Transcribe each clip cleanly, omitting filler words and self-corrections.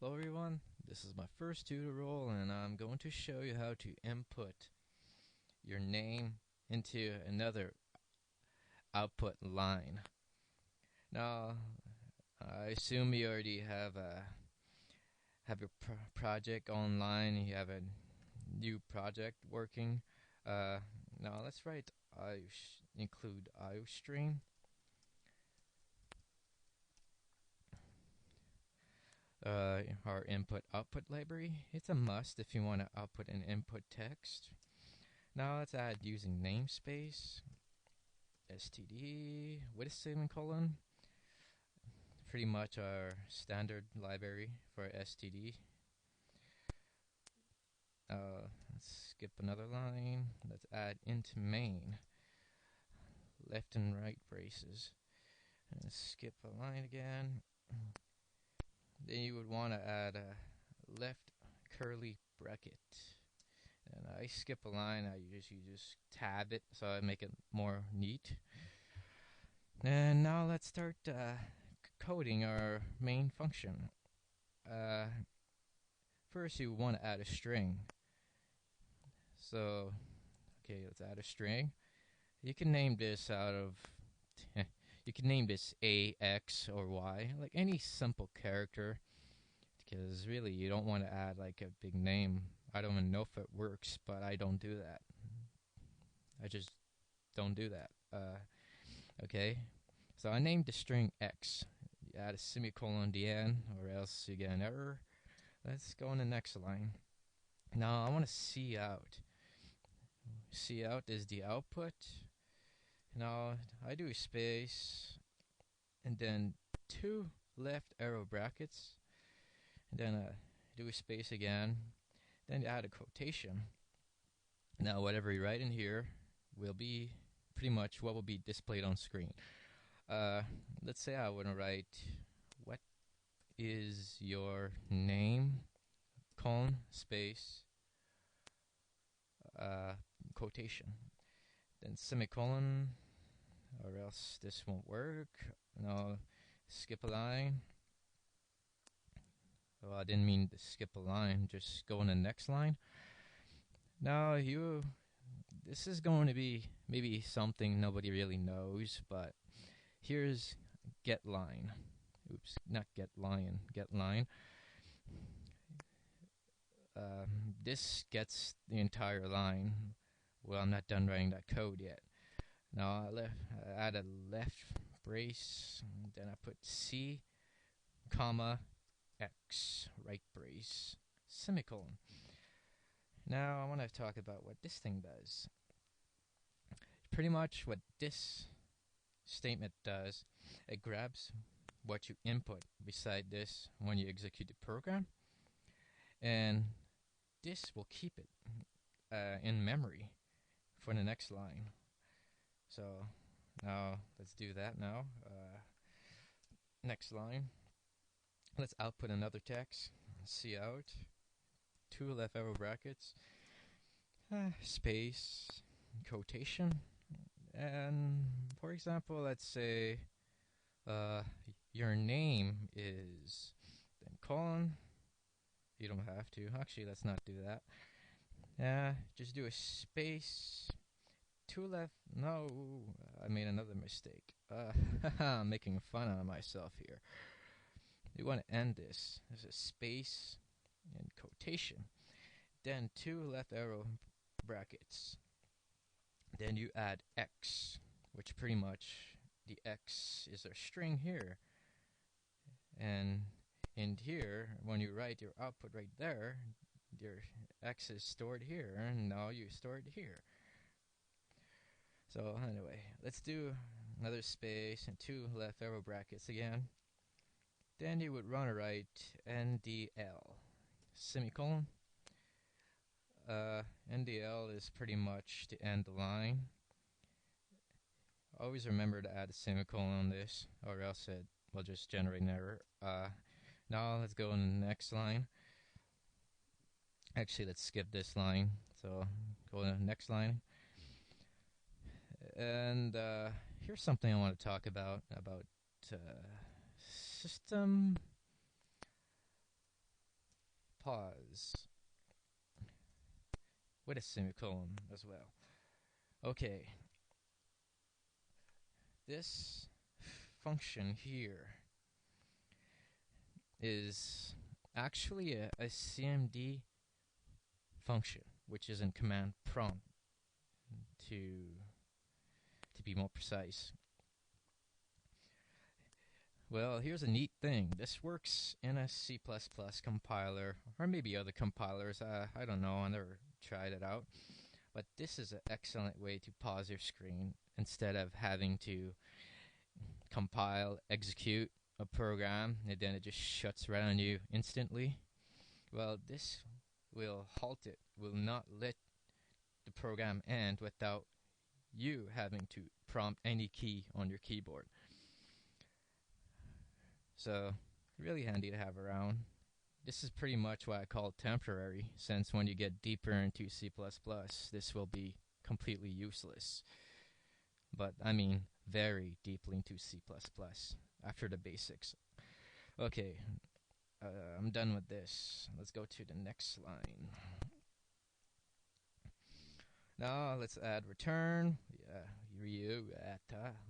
Hello everyone, this is my first tutorial and I'm going to show you how to input your name into another output line. Now, I assume you already have your project online, you have a new project working. Now let's write include IOStream. Our input output library. It's a must if you want to output an input text. Now let's add using namespace, std with a semicolon. Pretty much our standard library for std. Let's skip another line. Let's add into main, left and right braces. And skip a line again. Then you would want to add a left curly bracket. And I skip a line. I usually just tab it so I make it more neat. And now let's start coding our main function. First, you want to add a string. So, okay, let's add a string. You can name this you can name this A, X, or Y, like any simple character, because really you don't want to add like a big name. I don't even know if it works, but I don't do that. I just don't do that. Okay, so I named the string X. You add a semicolon at the end, or else you get an error. Let's go on the next line. Now I want to see out. See out is the output. Now I do a space and then two left arrow brackets, and then do a space again, then add a quotation. Now whatever you write in here will be pretty much what will be displayed on screen. Let's say I want to write, what is your name, colon, space, quotation, then semicolon, or else this won't work. Now skip a line. Well, I didn't mean to skip a line, just go on the next line. Now this is going to be maybe something nobody really knows, but here's get line. Oops, not get lion, get line. This gets the entire line. Well, I'm not done writing that code yet. Now I add a left brace, then I put C, comma, X, right brace, semicolon. Now I want to talk about what this thing does. Pretty much what this statement does, it grabs what you input beside this when you execute the program, and this will keep it in memory for the next line. So now let's do that now. Next line. Let's output another text. See out. Two left arrow brackets. Space. Quotation. And for example, let's say your name is, then colon. You don't have to. Actually, let's not do that. Just do a space. Two left. No, I made another mistake. I'm making fun out of myself here. You want to end this. There's a space and quotation. Then two left arrow brackets. Then you add X, which pretty much the X is our string here. And in here, when you write your output right there, your X is stored here, and now you store it here. So anyway, let's do another space and two left arrow brackets again. Then you would run a write NDL, semicolon. NDL is pretty much to end the line. Always remember to add a semicolon on this, or else it will just generate an error. Now let's go on the next line. Actually, let's skip this line. So go to the next line. And here's something I want to talk about system pause with a semicolon as well. Okay, this function here is actually a CMD function, which is in command prompt to be more precise. Well, here's a neat thing. This works in a C++ compiler, or maybe other compilers. I don't know. I never tried it out. But this is an excellent way to pause your screen instead of having to compile, execute a program, and then it just shuts right on you instantly. Well, this will halt it, will not let the program end without you having to prompt any key on your keyboard. So, really handy to have around. This is pretty much what I call temporary, since when you get deeper into C++, this will be completely useless. But, I mean, very deeply into C++, after the basics. Okay, I'm done with this. Let's go to the next line. Now, let's add return.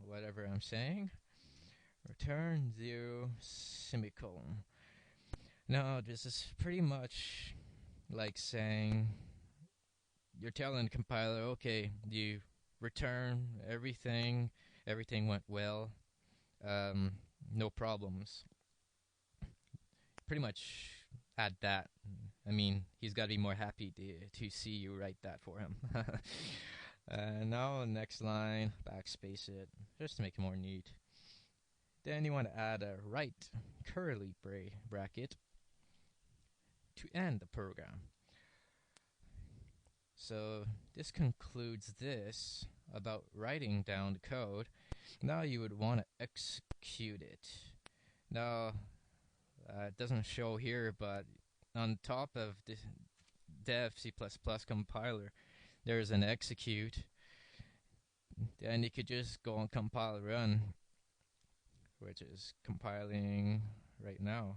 Whatever I'm saying. Return 0 semicolon. Now, this is pretty much like saying you're telling the compiler, okay, you return everything went well, no problems. Pretty much add that. I mean, he's got to be more happy to see you write that for him. Now, next line, backspace it, just to make it more neat. Then you want to add a right curly bracket to end the program. So this concludes this about writing down the code. Now you would want to execute it. Now, it doesn't show here, but on top of the dev C++ compiler, there's an execute. Then you could just go on compile run, which is compiling right now.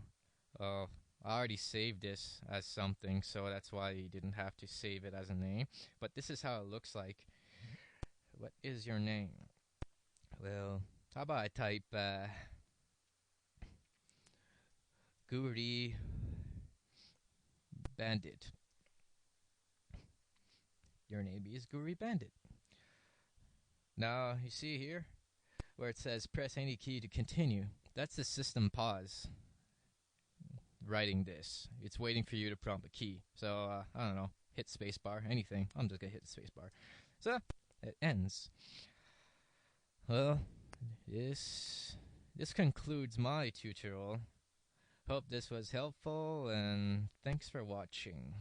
I already saved this as something, so that's why you didn't have to save it as a name. But this is how it looks like. What is your name? Well, how about I type Guri Bandit. Your name is Guri Bandit. Now, you see here where it says press any key to continue. That's the system pause. Writing this, it's waiting for you to prompt a key. So I don't know, hit spacebar, anything. I'm just gonna hit the spacebar. So it ends. Well, this concludes my tutorial. Hope this was helpful, and thanks for watching.